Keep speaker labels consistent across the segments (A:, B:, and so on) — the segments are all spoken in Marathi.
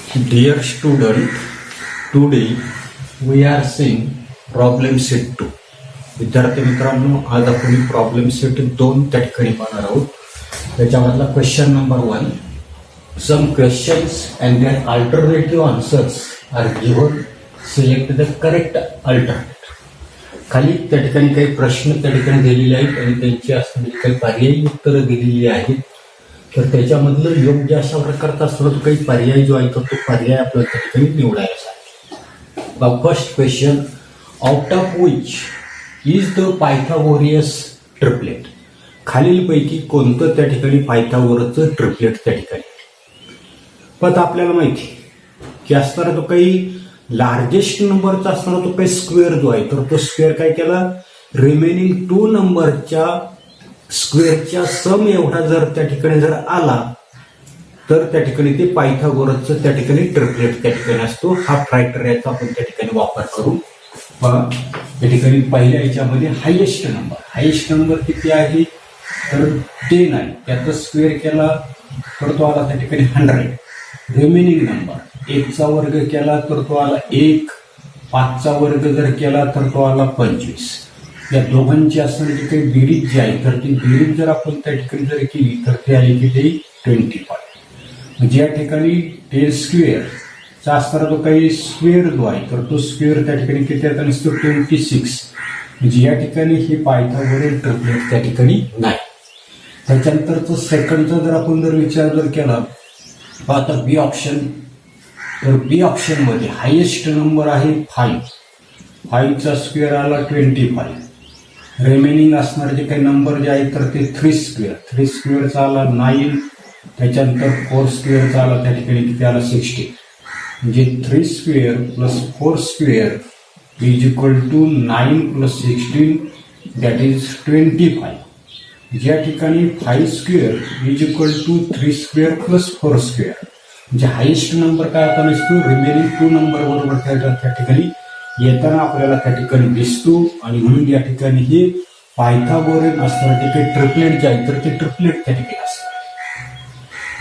A: Dear student, today we are seeing problem set 2. विद्यार्थी मित्रांनो, आज आपण प्रॉब्लेम सेट 2 त्या ठिकाणी पाहणार आहोत. त्याच्यामधला question number 1. Some questions and their alternative answers are given. Select the correct alternative. खाली त्या ठिकाणी काही प्रश्न त्या ठिकाणी दिलेले आहेत आणि त्यांची असणारी काही पर्यायी उत्तरं दिलेली आहेत. तर त्याच्यामधलं योग्य अशा प्रकारचा असतो तो काही पर्याय जो आहे तो पर्याय आपल्याला त्या ठिकाणी निवडायला सांगितलं. First question, out of which is the Pythagorean triplet. खालीलपैकी कोणतं त्या ठिकाणी पायथागोरसचं ट्रिपलेट त्या ठिकाणी. पण आपल्याला माहिती की असणारा तो काही लार्जेस्ट नंबरचा असणारा तो काही स्क्वेअर जो आहे तर तो स्क्वेअर काय केला, रिमेनिंग 2 नंबरच्या स्क्वेअरच्या सम एवढा जर त्या ठिकाणी जर आला तर त्या ठिकाणी ते पायथागोरसचं त्या ठिकाणी ट्रिपलेट त्या ठिकाणी असतो. हा क्रायटेरियाचा आपण त्या ठिकाणी वापर करू. त्या ठिकाणी पहिल्या याच्यामध्ये हायेस्ट नंबर किती आहे तर 10 आहे. त्याचा स्क्वेअर केला तर तो आला त्या ठिकाणी 100. रिमेनिंग नंबर 1चा वर्ग केला तर तो आला 1. 5चा वर्ग जर केला तर तो आला 25. या दोघांची असणारी काही बेरीज जी आहे तर ती बेरीज जर आपण त्या ठिकाणी जर केली तर ते आहे की ते 25. म्हणजे या ठिकाणी 10 स्क्वेअरचा असणारा जो काही स्क्वेअर जो आहे तर तो स्क्वेअर त्या ठिकाणी किती आता नसतो 26. म्हणजे या ठिकाणी हे पायथागोरस ट्रिपलेट त्या ठिकाणी नाही. त्याच्यानंतरचं सेकंडचा जर आपण जर विचार जर केला आता बी ऑप्शन, तर बी ऑप्शन मध्ये हायेस्ट नंबर आहे 5. 5चा स्क्वेअर आला 25. रिमेनिंग असणारे जे काही नंबर जे आहेत तर ते 3 स्क्वेअर. 3 स्क्वेअरचा आला 9. त्याच्यानंतर 4 स्क्वेअरचा आला त्या ठिकाणी किती आला 16. म्हणजे 3 square plus 4 square is equal to 9 plus 16 that is 25. ज्या ठिकाणी 5 square is equal to 3 square plus 4 square. म्हणजे हायेस्ट नंबर काय आता नसतो, रिमेनिंग 2 नंबर बरोबर त्या ठिकाणी येताना आपल्याला त्या ठिकाणी दिसतो. आणि म्हणून या ठिकाणी हे पायथागोरस असणार जे काही ट्रिपलेट जे आहे तर ते ट्रिपलेट त्या ठिकाणी असणार.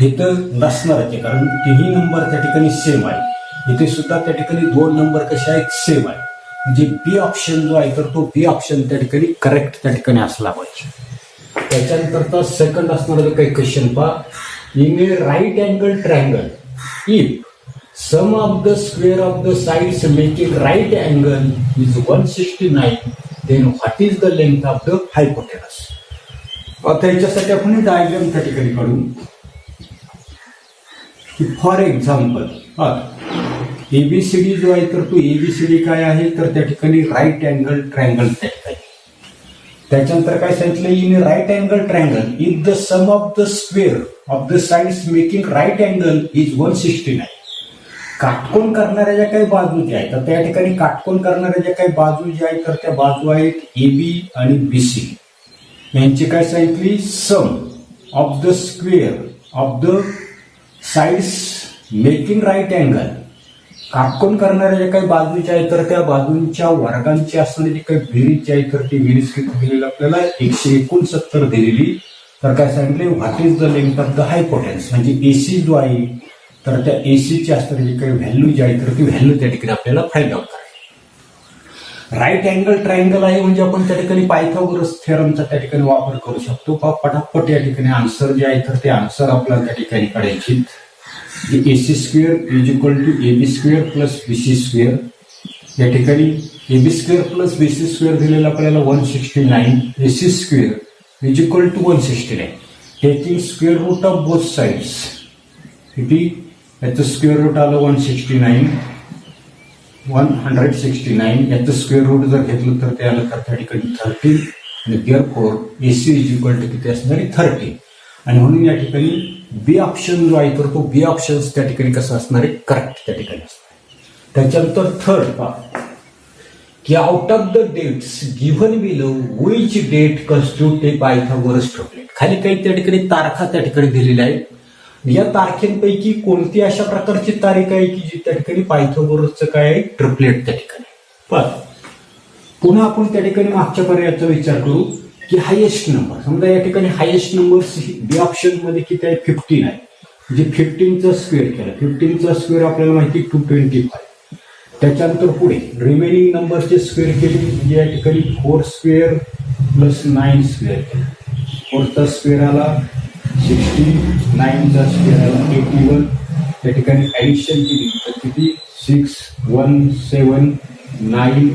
A: हे तर नसणारच आहे कारण तिन्ही नंबर त्या ठिकाणी सेम आहे. इथे सुद्धा त्या ठिकाणी 2 नंबर कसे आहेत सेम आहे. म्हणजे बी ऑप्शन जो आहे तर तो बी ऑप्शन त्या ठिकाणी करेक्ट त्या ठिकाणी असला पाहिजे. त्याच्यानंतरचा सेकंड असणारा जो काही क्वेश्चन पहा, in a right angle triangle if sum of the square of the sides making right angle is 169, then what is the length of the hypotenuse. आता याच्यासाठी आपण डायग्राम त्या ठिकाणी काढू. फॉर एक्झाम्पल एबीसीडी जो आहे तर तो एबीसीडी काय आहे तर त्या ठिकाणी राईट अँगल ट्रायंगल त्या ठिकाणी. त्याच्यानंतर काय सांगितलं, in right angle triangle if the sum of the square of the sides making right angle is 169. काटकोन करणाऱ्या ज्या काही बाजू ज्या आहेत तर त्या ठिकाणी काटकोन करणाऱ्या ज्या काही बाजू ज्या आहेत तर त्या बाजू आहेत AB आणि BC. यांची काय सांगितली, sum of the square of the sides making right angle. काटकोन करणाऱ्या ज्या काही बाजू ज्या आहेत तर त्या बाजूंच्या वर्गांची असणारी जी काही बेरीज जी आहे तर ती बेरीज किती दिलेली आपल्याला 169 दिलेली. तर काय सांगितले, what is the length of the hypotenuse. म्हणजे AC जो आहे तर त्या एसीची असणारी जी काही व्हॅल्यू जी आहे तर ती व्हॅल्यू त्या ठिकाणी आपल्याला फाइंड आउट करायची. राईट अँगल ट्रायंगल आहे म्हणजे आपण त्या ठिकाणी पायथागोरस थेरमचा त्या ठिकाणी वापर करू शकतो. पटापट या ठिकाणी आन्सर जे आहे तर ते आन्सर आपल्याला त्या ठिकाणी काढायची. AC square is equal to AB square plus BC square. या ठिकाणी AB square plus BC square दिलेला आपल्याला 169. AC square is equal to 169. Taking square root of both sides किती, याचं स्क्वेअर रूट आलं 169. याचं स्क्वेअर रूट जर घेतलं तर ते आलं तर त्या ठिकाणी 13. आणि therefore AC is equal to किती असणार आहे 30. आणि म्हणून या ठिकाणी बी ऑप्शन जो आहे तर तो बी ऑप्शन त्या ठिकाणी कसं असणार आहे, करेक्ट त्या ठिकाणी असणार. त्याच्यानंतर थर्ड पहा की out of the dates given below which date constitute a Pythagoras triplet. खाली काही त्या ठिकाणी तारखा त्या ठिकाणी दिलेल्या आहेत. या तारखेंपैकी कोणती अशा प्रकारची तारीख आहे की जी त्या ठिकाणी पायथागोरसचं काय आहे ट्रिपलेट त्या ठिकाणी. पण पुन्हा आपण त्या ठिकाणी मागच्या पर्यायाचा विचार करू की हायेस्ट नंबर. समजा या ठिकाणी हायेस्ट नंबर बी ऑप्शन मध्ये किती आहे 15 आहे. जे 15चा स्क्वेअर केला, 15चा स्क्वेअर आपल्याला माहिती 225. त्याच्यानंतर पुढे रिमेनिंग नंबरचे स्क्वेअर केले, म्हणजे या ठिकाणी 4 स्क्वेअर प्लस 9 स्क्वेअर केला. 4चा स्क्वेअर आला 60, 9चा स्क्वेअर आला 81. त्या ठिकाणी ऍडिशन केली तर किती 6, 1, 7, 9,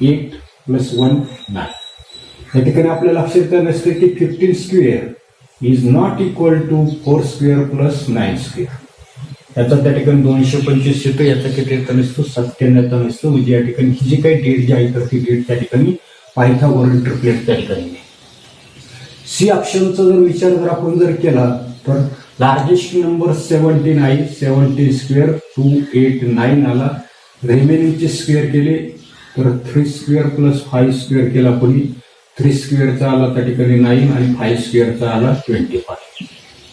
A: 8 प्लस 1, 9. या ठिकाणी आपल्या लक्षात येत नसते की 15 square is not equal to 4 square plus 9 square. याचा त्या ठिकाणी 225 येतो, याचा किती येत नसतो 97 येत नसतो. म्हणजे या ठिकाणी ही जी काही डेट जी आहे तर ती डेट त्या ठिकाणी पायथागोरस ट्रिपलेट त्या ठिकाणी नाही. सी ऑप्शनचा जर विचार जर आपण जर केला तर लार्जेस्ट नंबर 17 आहे, 17 स्क्वेअर 289 आला. रिमेनिंगचे स्क्वेअर केले तर 3 स्क्वेअर प्लस 5 स्क्वेअर केला कोणी, 3 स्क्वेअरचा आला त्या ठिकाणी 9 आणि 5 स्क्वेअरचा आला 25.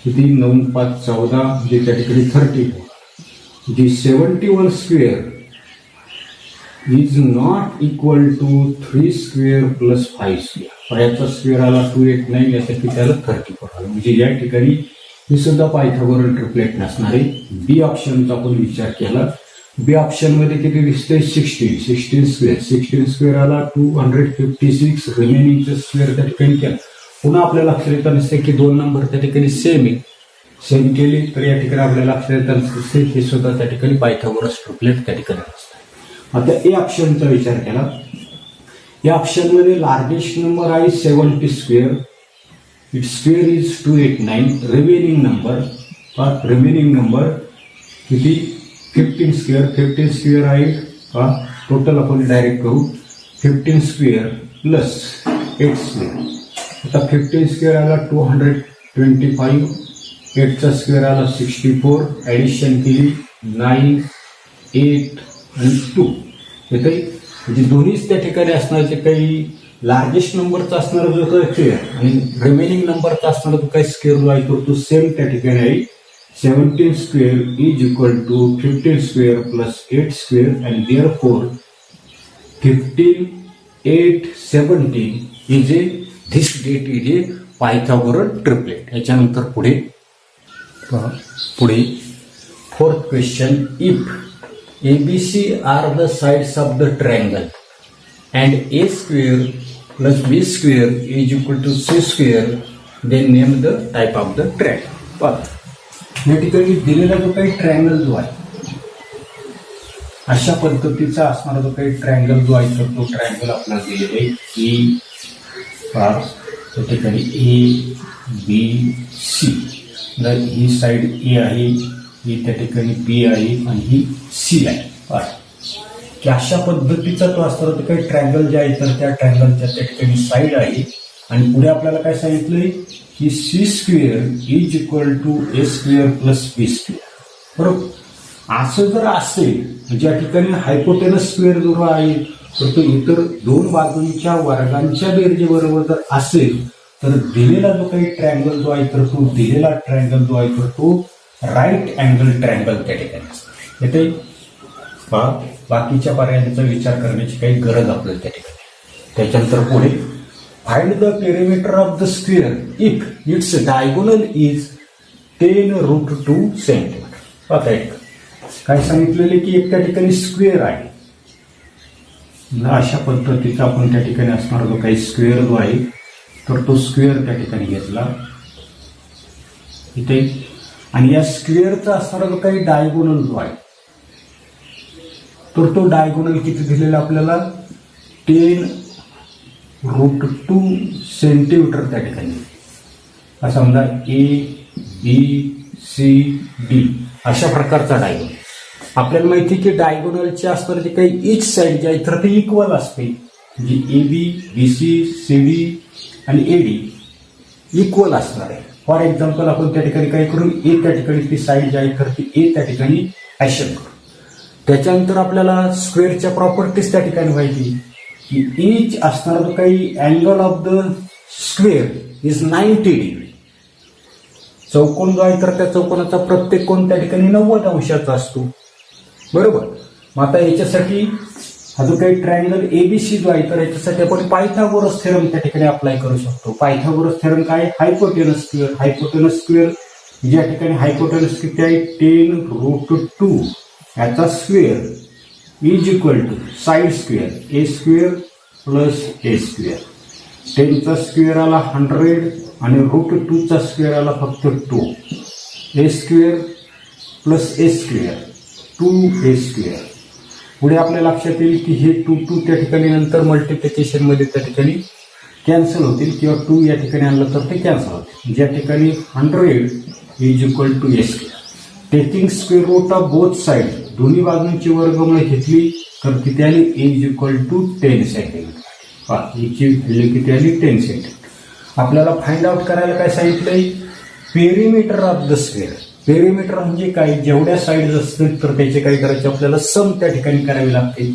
A: किती 9, 5, 14 म्हणजे त्या ठिकाणी 34. जी 71 square is not equal to 3 square plus 5 square. याचा स्क्वेअर आला 289, याचा किती आला 34 आला. म्हणजे या ठिकाणी ही सुद्धा पायथागोरस ट्रिपलेट नसणार आहे. बी ऑप्शनचा आपण विचार केला, बी ऑप्शन मध्ये किती दिसतंय 16 स्क्वेअर, 16 स्क्वेअर आला 256. रिमेनिंगचं स्क्वेअर त्या ठिकाणी केला. पुन्हा आपल्याला लक्षात येत नसते की 2 नंबर त्या ठिकाणी सेम आहे, सेम केली तर या ठिकाणी आपल्याला लक्षात येत नसते हे सुद्धा त्या ठिकाणी पायथागोरस ट्रिपलेट त्या ठिकाणी असतात. आता ए ऑप्शनचा विचार केला, या ऑप्शन मध्ये लार्जेस्ट नंबर आहे 70 square, it's square is 289. Remaining number किती 15 स्क्वेअर, 15 स्क्वेअर आहे का टोटल आपण डायरेक्ट करू 15 स्क्वेअर प्लस 8 स्क्वेअर. आता 15 स्क्वेअर आला 225, 8चा स्क्वेअर आला 64. ऍडिशन केली 9, 8 आणि 2 येते. म्हणजे दोन्हीच त्या ठिकाणी असणार जे काही लार्जेस्ट नंबरचा असणारा जो काही स्क्वेअर आणि रिमेनिंग नंबरचा असणारा जो काही स्क्वेअर जो आहे तो सेम त्या ठिकाणी आहे. 17 square is equal to 15 square plus 8 square and therefore 15, 8, 17 is a this date is a Pythagoras triplet. याच्यानंतर पुढे fourth question, if ABC are the sides of the triangle and A square plus B square is equal to C square, then name the type of the triangle. या ठिकाणी दिलेला जो काही ट्रायंगल जो आहे अशा पद्धतीचा असणारा जो काही ट्रायंगल जो आहे तर तो ट्रायंगल आपल्याला दिलेला आहे E त्या ठिकाणी ABC. जर ही साईड A आहे, ही त्या ठिकाणी B आहे आणि ही C आहे. की अशा पद्धतीचा तो असणारा तो काही ट्रायंगल जे आहे तर त्या ट्रायंगलच्या त्या ठिकाणी साईड आहे. आणि पुढे आपल्याला काय सांगितलंय की C square is equal to A square plus B square. बरोबर, असं जर असेल ज्या ठिकाणी हायपोटेनस स्क्वेअर जो आहे तर तो इतर दोन बाजूंच्या वर्गांच्या बेरजेबरोबर जर असेल तर दिलेला जो काही ट्रायंगल जो आहे तर तो दिलेला ट्रायंगल जो आहे तर तो राईट अँगल ट्रायंगल त्या ठिकाणी असतो. येते बाकीच्या पर्यायांचा विचार करण्याची काही गरज आपल्याला त्या ठिकाणी. त्याच्यानंतर पुढे find the perimeter of the square if its diagonal is 10√2 centimetre. पाहता काय सांगितलेले की एक त्या ठिकाणी स्क्वेअर आहे. अशा पद्धतीचा आपण त्या ठिकाणी असणारा जो काही स्क्वेअर जो आहे तर तो स्क्वेअर त्या ठिकाणी घेतला इथे. आणि या स्क्वेअरचा असणारा जो काही डायगोनल जो आहे तर तो डायगोनल किती दिलेला आपल्याला 10√2 सेंटीमीटर त्या ठिकाणी. असा समजा ABCD अशा प्रकारचा डायगोनल. आपल्याला माहिती की डायगोनलचे असणारे जे काही इच साईड जे आहे तर ते इक्वल असते. म्हणजे AB, BC, CD आणि AD इक्वल असणार आहे. फॉर एक्झाम्पल आपण त्या ठिकाणी काय करू, ए त्या ठिकाणी ती साईड जी आहे तर ती ए त्या ठिकाणी ऍक्शन करू. त्याच्यानंतर आपल्याला स्क्वेअरच्या प्रॉपर्टीज त्या ठिकाणी माहिती की इच असणारा जो काही angle of the square is 90 degree. चौकोन जो आहे तर त्या चौकोनाचा प्रत्येक कोण त्या ठिकाणी 90 अंशाचा असतो. बरोबर, मग आता याच्यासाठी हा जो काही ट्रायंगल ABC जो आहे तर याच्यासाठी आपण पायथागोरस थेरम त्या ठिकाणी अप्लाय करू शकतो. पायथागोरस थेरम काय, हायपोटेनस स्क्वेअर. हायपोटेनस स्क्वेअर ज्या ठिकाणी हायपोटेनस किती आहे 10√2 याचा square is equal to side square a square plus a square. 10चा स्क्वेअर आला 100 आणि √2चा स्क्वेअर आला फक्त 2. A square plus a square 2a square. पुढे आपल्या लक्षात येईल की हे 2 त्या ठिकाणी नंतर मल्टिप्लिकेशनमध्ये त्या ठिकाणी कॅन्सल होतील किंवा 2 या ठिकाणी आणलं तर ते कॅन्सल होतील. ज्या ठिकाणी 100 is equal to a square. Taking square root of both side दोन्ही बाजूंची वर्गमूळ घेतली तर किती आली इज इक्वल टू 10 सेंटीमीटर. याची व्हॅल्यू किती आली 10 सेंटीमीटर. आपल्याला फाइंड आउट करायला काय सांगितलंय perimeter of the square. Perimeter म्हणजे काय जेवढ्या साईड असतील तर त्याचे काय करायचे आपल्याला सम त्या ठिकाणी करावे लागते.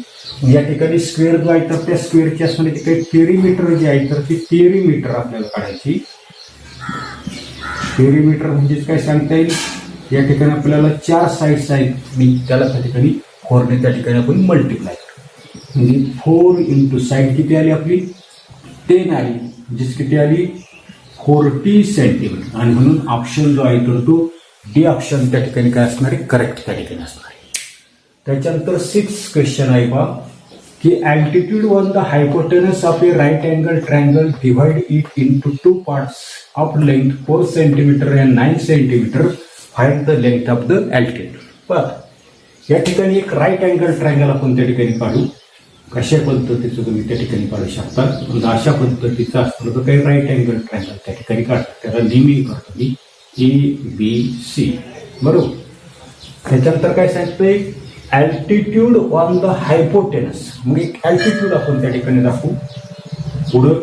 A: या ठिकाणी स्क्वेअर जो आहे तर त्या स्क्वेअरची असणारी काही पेरिमीटर जे आहे तर ती पेरिमीटर आपल्याला काढायची. पेरिमीटर म्हणजेच काय सांगता येईल या ठिकाणी आपल्याला 4 साईड्स आहेत आणि त्याला त्या ठिकाणी 4ने त्या ठिकाणी आपण मल्टिप्लाय करू म्हणजे 4 इंटू साईड किती आली आपली 10 आली म्हणजेच किती आली 40 सेंटीमीटर. आणि म्हणून ऑप्शन जो आहे तर तो डी ऑप्शन त्या ठिकाणी काय असणार आहे करेक्ट त्या ठिकाणी असणार आहे. त्याच्यानंतर 6 क्वेश्चन आहे बा की altitude on the hypotenuse of a right angle triangle divide it into 2 parts of length 4 centimetre and 9 centimetre. Find the length of the altitude. बरं या ठिकाणी एक राईट अँगल ट्रायंगल आपण त्या ठिकाणी काढू. कशा पद्धतीचं तुम्ही त्या ठिकाणी काढू शकता. अशा पद्धतीचं असतं तर काही राईट अँगल ट्रायंगल त्या ठिकाणी काढतात. त्याला नेहमी करतो मी ABC बरोबर. त्याच्यानंतर काय सांगतोय अल्टिट्यूड ऑन द हायपोटेनस मग एक अल्टिट्यूड आपण त्या ठिकाणी दाखवू. पुढं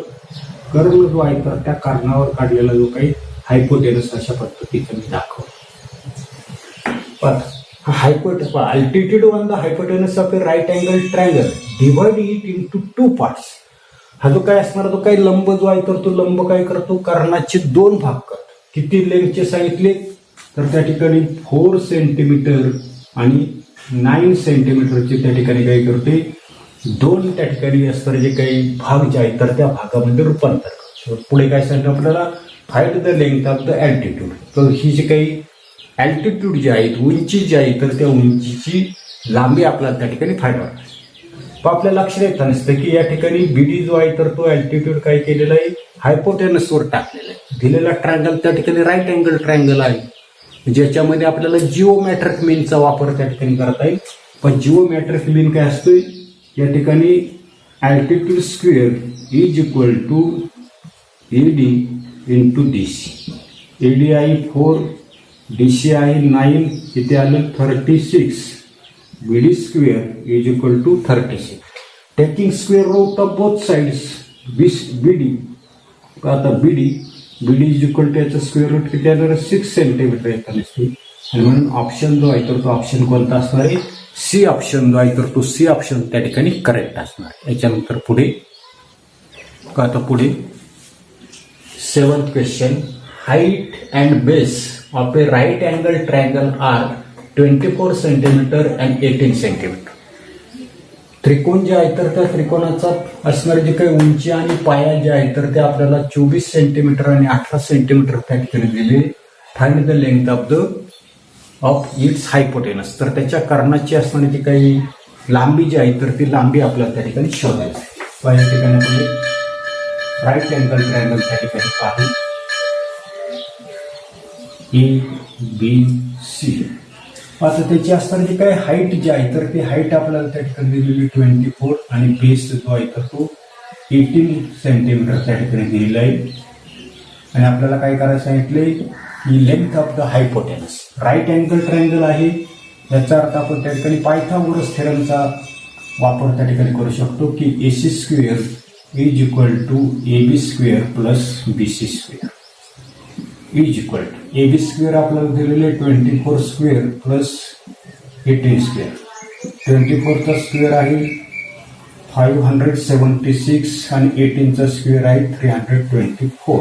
A: कर्व जो आहे तर त्या कर्णावर काढलेला जो काही हायपोटेनस अशा पद्धतीचं मी दाखवतो. Altitude on the hypotenuse of a right angle triangle divide it into 2 parts. हा जो काय असणार तो काही लंब जो आहे तर तो लंब काय करतो कर्णाचे 2 भाग करतो. किती लेंथचे सांगितले तर त्या ठिकाणी 4 सेंटीमीटर आणि 9 सेंटीमीटरचे त्या ठिकाणी काय करते 2 त्या ठिकाणी असणारे जे काही भाग जे आहेत तर त्या भागामध्ये रूपांतर करतो. पुढे काय सांगितलं आपल्याला find the length of the altitude. तर ही जी काही अल्टिट्यूड जे आहेत उंची जी आहे तर त्या उंचीची लांबी आपल्याला त्या ठिकाणी फाइंड आउट. पण आपल्या लक्षात येतं नसतं की या ठिकाणी बीडी जो आहे तर तो अल्टिट्यूड काय केलेला आहे हायपोटेनसवर टाकलेला आहे. दिलेला ट्रायंगल त्या ठिकाणी राईट अँगल ट्रायंगल आहे ज्याच्यामध्ये आपल्याला जिओमॅट्रिक मीनचा वापर त्या ठिकाणी करता येईल. पण जिओमॅट्रिक मीन काय असतोय या ठिकाणी altitude square is equal to AD into DC. AD आहे 4 DC आहे 9 इथे आलं 36. BD square is equal to 36. Taking square root of both sides BD. आता BD इज इक्वल टू याचं स्क्वेअर रूट किती आहे 6 सेंटीमीटर येतं नसते. आणि म्हणून ऑप्शन जो आहे तर तो ऑप्शन कोणता असणार आहे C ऑप्शन जो आहे तर तो C ऑप्शन त्या ठिकाणी करेक्ट असणार आहे. याच्यानंतर पुढे 7th question height and base of a right angle triangle are 24 centimetre and 18 centimetre. त्रिकोण जे आहे तर त्या त्रिकोणाचा असणारे जे काही उंची आणि पाया जे आहे तर ते आपल्याला 24 सेंटीमीटर आणि 18 सेंटीमीटर त्या ठिकाणी दिले. Find the length of its hypotenuse. तर त्याच्या कर्णाची असणारी जी काही लांबी जी आहे तर ती लांबी आपल्याला त्या ठिकाणी शोधायची. या ठिकाणी आपण राईट अँगल ट्रायंगल त्या ठिकाणी पाहू ABC. आता त्याची असणारी जी काही हाईट जी आहे तर ती हाईट आपल्याला त्या ठिकाणी दिलेली 24 आणि बेस जो आहे तर तो 18 सेंटीमीटर त्या ठिकाणी दिलेला आहे. आणि आपल्याला काय करायचं सांगितले की length of the hypotenuse. Right angle triangle आहे याचा अर्थ आपण त्या ठिकाणी पायथागोरस थेरमचा वापर त्या ठिकाणी करू शकतो की AC square is equal to AB square plus BC square is equal to AB square आपल्याला दिलेले 24 स्क्वेअर प्लस 18 स्क्वेअर. 24चा स्क्वेअर आहे 576 आणि 18चा स्क्वेअर आहे 324.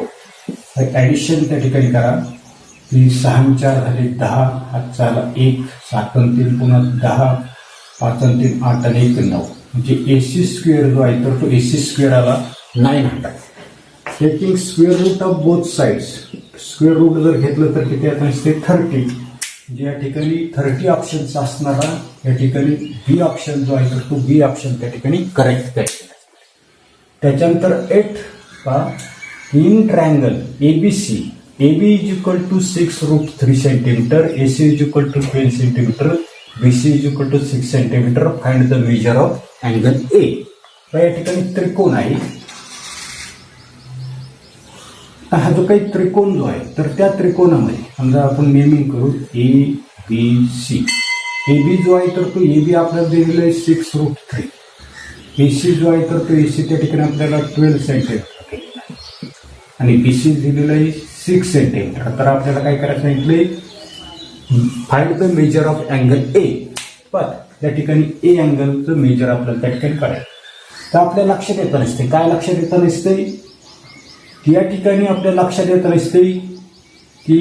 A: ॲडिशन त्या ठिकाणी करा. 6 4 झाले 10 हातचा आला 1 7 3 पुन्हा 10 5 3 8 आणि 1 9 म्हणजे AC स्क्वेअर जो आहे तर तो AC स्क्वेअर आला 900. Taking square root of both sides square root जर घेतलं तर किती येत असते 30. म्हणजे या ठिकाणी 30 ऑप्शनचा असणारा या ठिकाणी बी ऑप्शन जो आहे तर तो बी ऑप्शन त्या ठिकाणी करेक्ट आहे. त्याच्यानंतर 8 पहा in triangle ABC AB is equal to 6√3 centimeter, AC is equal to 12 centimeter, BC is equal to 6 centimeter. Find the measure of angle A. या ठिकाणी त्रिकोण आहे. हा जो काही त्रिकोण जो आहे तर त्या त्रिकोणामध्ये समजा आपण नेमिंग करू ABC. AB जो आहे तर तो AB आपल्याला दिलेला आहे 6√3. AC जो आहे तर तो AC त्या ठिकाणी आपल्याला 12 सेंटीमीटर आणि BC दिलेला आहे 6 सेंटीमीटर. तर आपल्याला काय करायचं सांगितलंय find the measure of angle A. पण त्या ठिकाणी ए अँगलचं मेजर आपल्याला त्या ठिकाणी करायचं. तर आपल्या लक्षात येत नसते काय लक्षात येत नसते की या ठिकाणी आपल्या लक्षात येत नसते की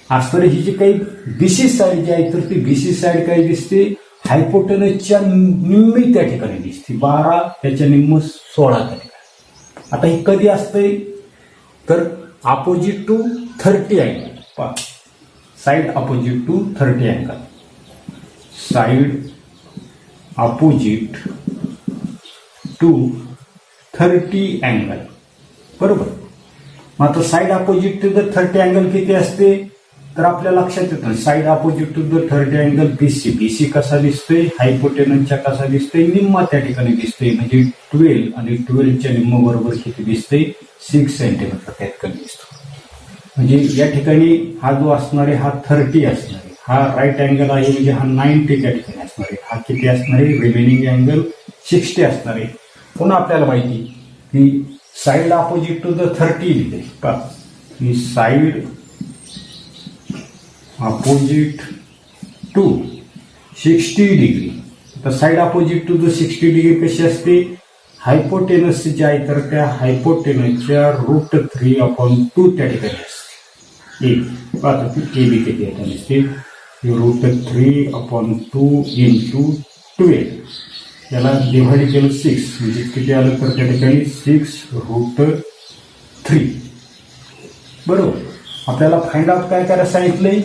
A: असणारी ही जी काही बीसी साईड जी आहे तर ती बीसी साईड काय दिसते हायपोटेनसच्या निम्मी त्या ठिकाणी दिसते 12 त्याच्या निम्म 16 त्या ठिकाणी. आता हे कधी असतंय तर opposite to 30 angle. Side opposite to 30 angle. Side opposite to 30 angle. बरोबर. मग आता side opposite to the 30 angle किती असते तर आपल्या लक्षात येतं side opposite to the 30 angle BC. BC कसा दिसतोय हायपोटेनसच्या कसा दिसतोय निम्मा त्या ठिकाणी दिसतोय म्हणजे 12 आणि 12च्या निम्म बरोबर किती दिसतंय 6 सेंटीमीटर त्या ठिकाणी दिसतो. म्हणजे या ठिकाणी हा जो असणार आहे हा 30 असणार आहे. हा राईट अँगल आहे म्हणजे हा 90 त्या ठिकाणी असणार आहे. हा किती असणार आहे रिमेनिंग अँगल 60 असणार आहे. पुन्हा आपल्याला माहिती की साइड अपोजिट टू द 30 लिहिले की साइड अपोजिट टू 60 डिग्री. तर side opposite to the 60 degree कशी असते हायपोटेनस जे आहे तर त्या हायपोटेनसच्या √3/2 त्या ठिकाणी असते. ए बी किती येतात असते √3/2 इंटू 12 याला डिव्हाइड केलं 6 म्हणजे किती आलं तर त्या ठिकाणी 6√3. बरोबर. आपल्याला फाइंड आउट काय करायला सांगितलंय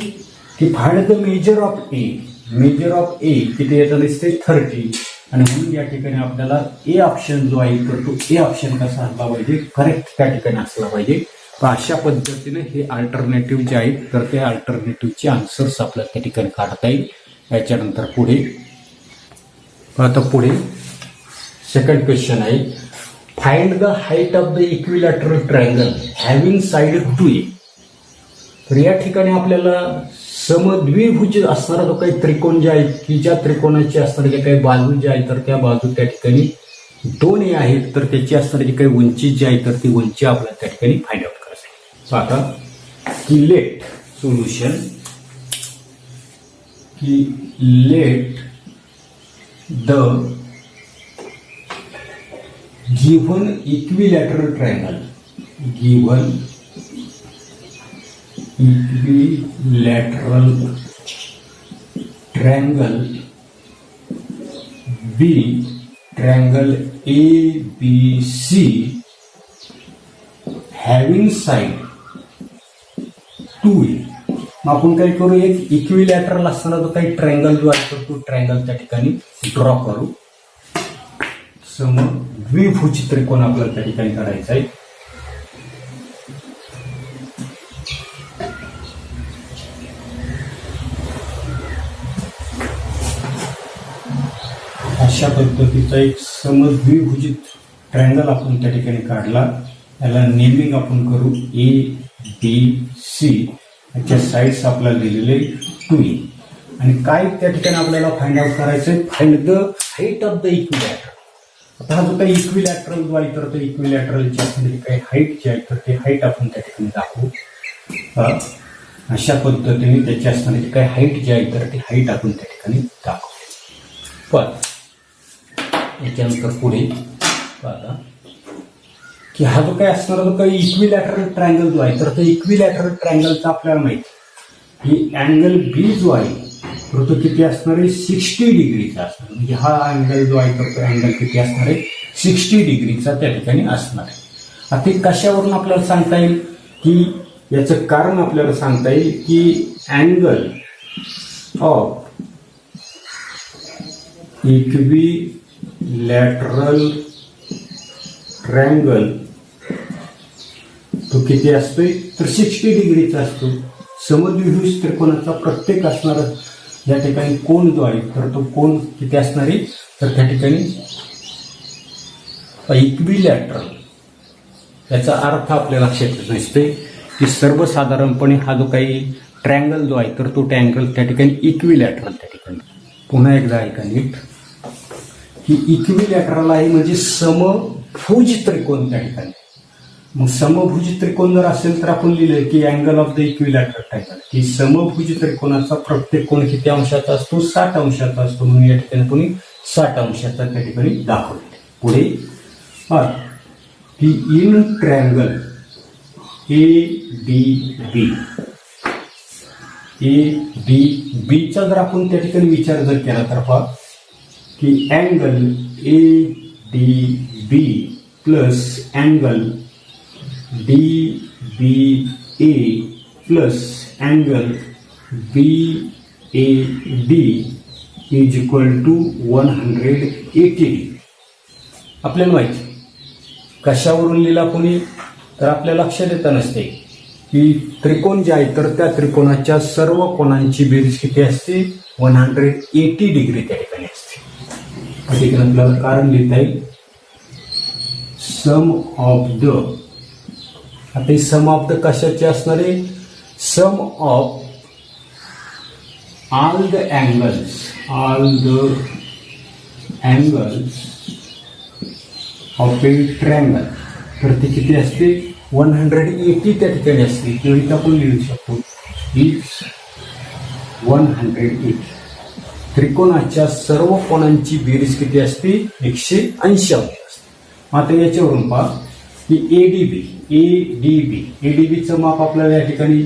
A: की find the measure of a. Measure of a किती येतात असते 30 आणि म्हणून या ठिकाणी आपल्याला ए ऑप्शन जो आहे तर तो ए ऑप्शन कसा असला पाहिजे करेक्ट त्या ठिकाणी असला पाहिजे. तर अशा पद्धतीने हे अल्टरनेटिव्ह जे आहेत तर ते अल्टरनेटिव्हचे आन्सर्स आपल्याला त्या ठिकाणी काढता येईल. याच्यानंतर पुढे आता पुढे सेकंड क्वेश्चन आहे find the height of the equilateral triangle having side 2A. तर या ठिकाणी आपल्याला समद्विभुज असणारा जो काही त्रिकोण जे आहे की ज्या त्रिकोणाची असणारे जे काही बाजू जे आहे तर त्या बाजू त्या ठिकाणी 2A आहेत तर त्याची असणारी जी काही उंची जी आहे तर ती उंची आपल्याला त्या ठिकाणी फाइंड आउट करायची. आता की लेट सोल्युशन की let the given equilateral triangle be triangle ABC having side 2A. मग आपण काय करू एक इक्विलॅटरल असणारा जो काही ट्रायंगल जो आहे तो ट्रायंगल त्या ठिकाणी ड्रॉ करू. समद्विभुज त्रिकोण आपल्याला त्या ठिकाणी काढायचा आहे. अशा पद्धतीचा एक समद्विभुजित ट्रायंगल आपण त्या ठिकाणी काढला. याला नेमिंग आपण करू ABC. याच्या साईड्स आपल्याला दिलेले 2A आणि काय त्या ठिकाणी आपल्याला फाइंड आउट करायचं आहे find the height of the equilateral. आता हा जो काही इक्विलॅटरल जो आहे तर ते इक्विलॅटरलची असणारी काही हाईट जी आहे तर ते हाईट आपण त्या ठिकाणी दाखवू. अशा पद्धतीने त्याची असणारी काही हाईट जी आहे तर ती हाईट आपण त्या ठिकाणी दाखवू. पण याच्यानंतर पुढे आता की हा जो काही असणारा जो काही इक्विलॅटरल ट्रायंगल जो आहे तर तो इक्विलॅटरल ट्रायंगलचा आपल्याला माहिती की अँगल बी जो आहे तर तो किती असणार आहे 60 डिग्रीचा असणार. म्हणजे हा अँगल जो आहे तर तो अँगल किती असणार आहे 60 डिग्रीचा त्या ठिकाणी असणार आहे. आता ते कशावरून आपल्याला सांगता येईल की याचं कारण आपल्याला सांगता येईल की अँगल ऑफ इक्विलॅटरल ट्रँगल तो किती असतोय तर 60 डिग्रीचा असतो. समद्विभुज त्रिकोणाचा प्रत्येक असणारा या ठिकाणी कोण जो आहे तर तो कोण किती असणार आहे तर त्या ठिकाणी इक्विलॅटरल याचा अर्थ आपल्या लक्षात येत नसते की सर्वसाधारणपणे हा जो काही ट्रँगल जो आहे तर तो ट्रँगल त्या ठिकाणी इक्विलॅटरल त्या ठिकाणी पुन्हा एकदा ऐका नीट की इक्विलॅटरल आहे म्हणजे समभुज त्रिकोण त्या ठिकाणी. मग समभुज त्रिकोण जर असेल तर आपण लिहिलं की angle of the equilateral triangle की समभुज त्रिकोणाचा प्रत्येक कोण किती अंशाचा असतो 60 अंशाचा असतो म्हणून या ठिकाणी कोणी 60 अंशाचा त्या ठिकाणी दाखवले. पुढे की इन ट्रँगल ADB चा जर आपण त्या ठिकाणी विचार जर केला तर पहा की angle ADB plus angle DBA plus angle BAD is equal to 180. आपल्याला माहिती कशावरून लिहिला कोणी तर आपल्या लक्षात येत नसते की त्रिकोण जे आहे तर त्या त्रिकोणाच्या सर्व कोणांची बेरीज किती असते 180 डिग्री त्या ठिकाणी असते. त्या ठिकाणी आपल्याला कारण लिहिता येईल सम ऑफ द. आता सम ऑफ द कशाचे असणार आहे sum of all the angles of a triangle तर ते किती असते 180 त्या ठिकाणी असते किंवा इथं आपण लिहू शकतो इज 180. त्रिकोणाच्या सर्व कोणांची बेरीज किती असते 180 असते. आता याच्यावरून पहा की एडीबीचं माप आपल्याला या ठिकाणी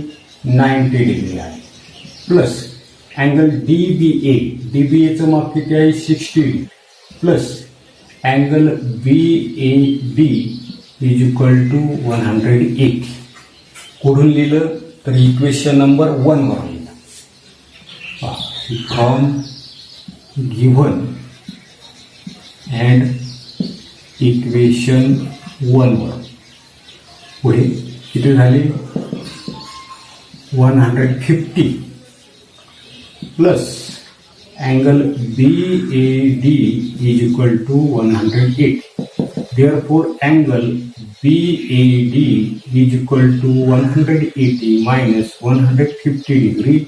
A: 90 डिग्री आहे प्लस अँगल डीबीएचं माप किती आहे 60 degree plus angle BAD is equal to 180. कुठून लिहिलं तर इक्वेशन नंबर 1 वर लिहिलं फ्रॉम गिव्हन अँड इक्वेशन 1 वर. पुढे किती झाले 150 plus angle BAD is equal to 180. Therefore, angle BAD is equal to 180 minus 150 degree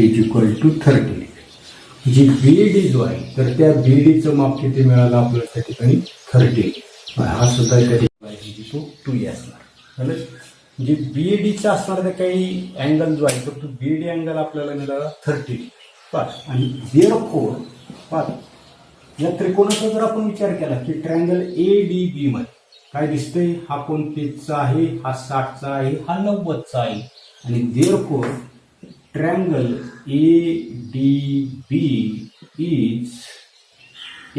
A: is equal to 30 degree. जी BAD जो आहे तर त्या BADचं माप किती मिळालं आपल्याला त्या ठिकाणी 30. हा सुद्धा त्या ठिकाणी तो 2 असणार. म्हणजे BADचा असणार त्या काही अँगल जो आहे तर तो BAD अँगल आपल्याला मिळाला 30 डिग्री. आणि देअरफोर या त्रिकोणाचा जर आपण विचार केला की ट्रँगल ADB मध्ये काय दिसतंय हा कोण 30चा आहे हा 60चा आहे हा 90चा आहे आणि therefore triangle ADB is a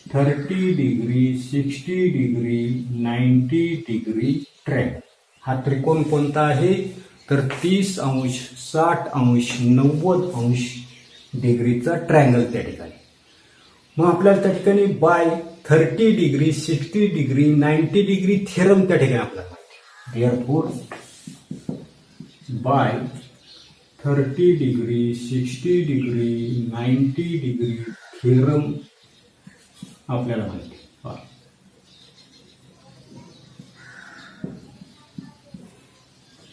A: 30 degree 60 degree 90 degree triangle. हा त्रिकोण कोणता आहे तर 30 अंश 60 अंश 90 अंश डिग्रीचा ट्रँगल त्या ठिकाणी. मग आपल्याला त्या ठिकाणी by 30 degree 60 degree 90 degree theorem त्या ठिकाणी आपल्याला माहिती. Therefore by 30 degree 60 degree 90 degree theorem आपल्याला माहिती.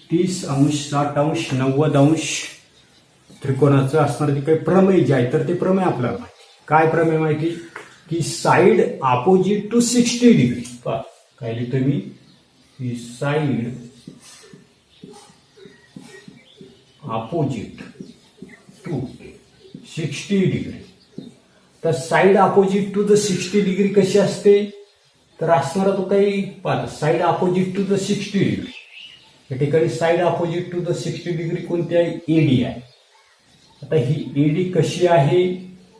A: 30 अंश 60 अंश 90 अंश त्रिकोणाचं असणारं जे काही प्रमेय जे आहे तर ते प्रमेय आपल्याला माहिती. काय प्रमेय माहिती की साइड अपोजिट टू 60 डिग्री. काय लिहितो मी की साइड अपोजिट टू 60 डिग्री. तर side opposite to the 60 degree कशी असते तर असणारा तो काही पाहता side opposite to the 60 degree. या ठिकाणी side opposite to the 60 degree कोणती आहे एडी आहे. आता ही एडी कशी आहे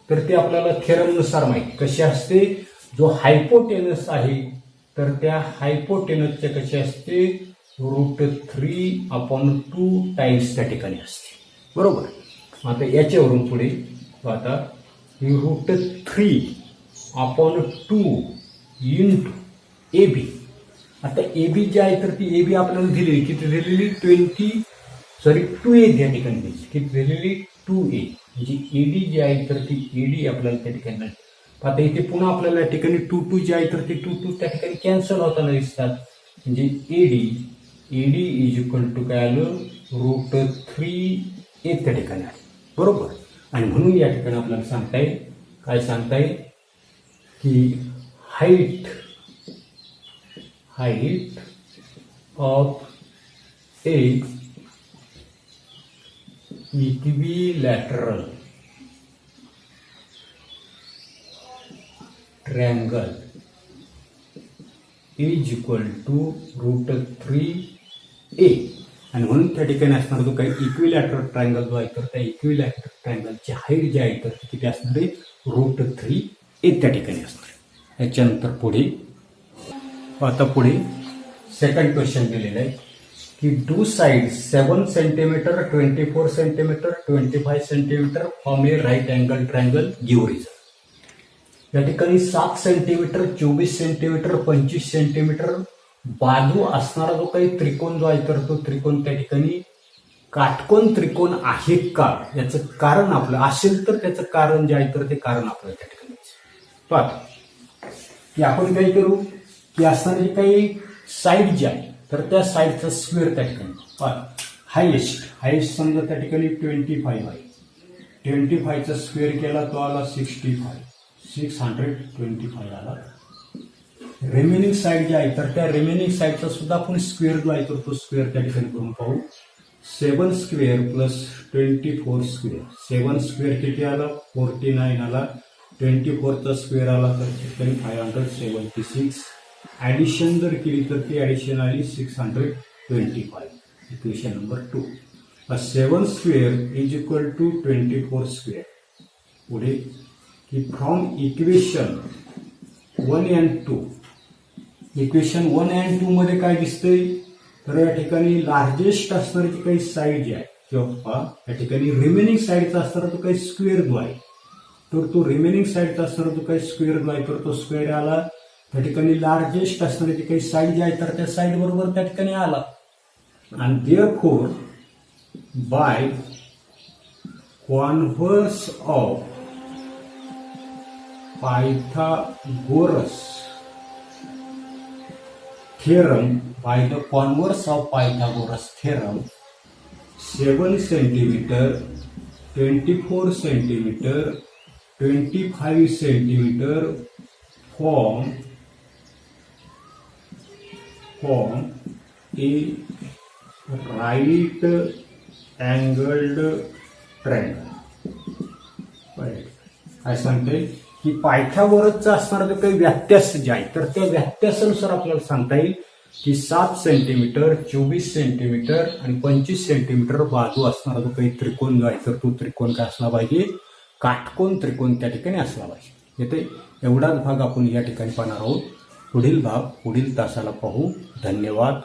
A: तर ते आपल्याला थेरमनुसार माहिती कशी असते. जो हायपोटेनस आहे तर त्या हायपोटेनसच्या कशी असते √3/2 टाइम्स त्या ठिकाणी असते. बरोबर. आता याच्यावरून पुढे आता √3/2 इंटू ए बी. आता ए बी जी आहे तर ती ए बी आपल्याला दिलेली किती दिलेली 2A त्या ठिकाणी दिली किती दिलेली 2A. म्हणजे एडी जी आहे तर ती एडी आपल्याला त्या ठिकाणी. आता इथे पुन्हा आपल्याला या ठिकाणी 2 जी आहे तर ती 2 त्या ठिकाणी कॅन्सल होताना दिसतात. म्हणजे एडी इज इक्वल टू काय आलं √3A त्या ठिकाणी आहे. बरोबर. आणि म्हणून या ठिकाणी आपल्याला सांगता येईल काय सांगता येईल की height of a equilateral triangle is equal to √3A. आणि म्हणून त्या ठिकाणी असणार जो काही इक्विलॅटरल ट्रायंगल जो आहे तर त्या इक्विलॅटरल ट्रायंगलची हाईट जी आहे तर ती किती असणार आहे √3A त्या ठिकाणी असणार. याच्यानंतर पुढे आता पुढे सेकंड क्वेश्चन दिलेलं आहे की do side 7 centimetre 24 centimetre 25 centimetre form a right angle triangle give reason. या ठिकाणी 7 सेंटीमीटर 24 सेंटीमीटर 25 सेंटीमीटर बाजू असणारा जो काही त्रिकोण जो आहे तर तो त्रिकोण त्या ठिकाणी काटकोन त्रिकोण आहे का याचं कारण आपलं असेल तर त्याचं कारण जे आहे तर ते कारण आपल्याला त्या ठिकाणी पाहतो की आपण काय करू की असणारी काही साईड जी आहे तर त्या साईडचा स्क्वेअर त्या ठिकाणी हायेस्ट समजा त्या ठिकाणी 25 आहे. 25चा स्क्वेअर केला तो आला 625 आला. रिमेनिंग साईड जी आहे तर त्या रिमेनिंग साईडचा सुद्धा आपण स्क्वेअर जो आहे तर तो स्क्वेअर त्या ठिकाणी करून पाहू. 7 स्क्वेअर प्लस 24 स्क्वेअर. 7 स्क्वेअर किती आला 49 आला. 24चा स्क्वेअर आला तर ठिकाणी 576. ऍडिशन जर केली तर ती ऍडिशन आली 625. Equation number 2. 7 square is equal to 24 square. पुढे की from equation 1 and 2. Equation 1 and 2 मध्ये काय दिसतंय तर या ठिकाणी लार्जेस्ट असणारी जी काही साईड जी आहे किंवा या ठिकाणी रिमेनिंग साईडचा असणारा जो काही स्क्वेअर जो आहे तर तो रिमेनिंग साईडचा असणारा जो काही स्क्वेअर जो आहे तर तो स्क्वेअर आला. त्या ठिकाणी लार्जेस्ट असणारी जी काही साईड जी आहे तर त्या साईड बरोबर त्या ठिकाणी आला. आणि therefore by converse of Pythagoras theorem, by the converse of Pythagoras theorem, 7 centimeter, 24 centimeter, 25 centimeter form a right angled triangle. काय सांगते की पायथागोरसचा असणारा जो काही व्यत्यास जे आहे तर त्या व्यत्यासानुसार आपल्याला सांगता येईल की 7 सेंटीमीटर 24 सेंटीमीटर आणि 25 सेंटीमीटर बाजू असणारा जो काही त्रिकोण जो आहे तर तो त्रिकोण काय असला पाहिजे काटकोन त्रिकोण त्या ठिकाणी असला पाहिजे. येथे एवढाच भाग आपण या ठिकाणी पाहणार आहोत. पुढील भाग पुढील तासाला पाहू. धन्यवाद.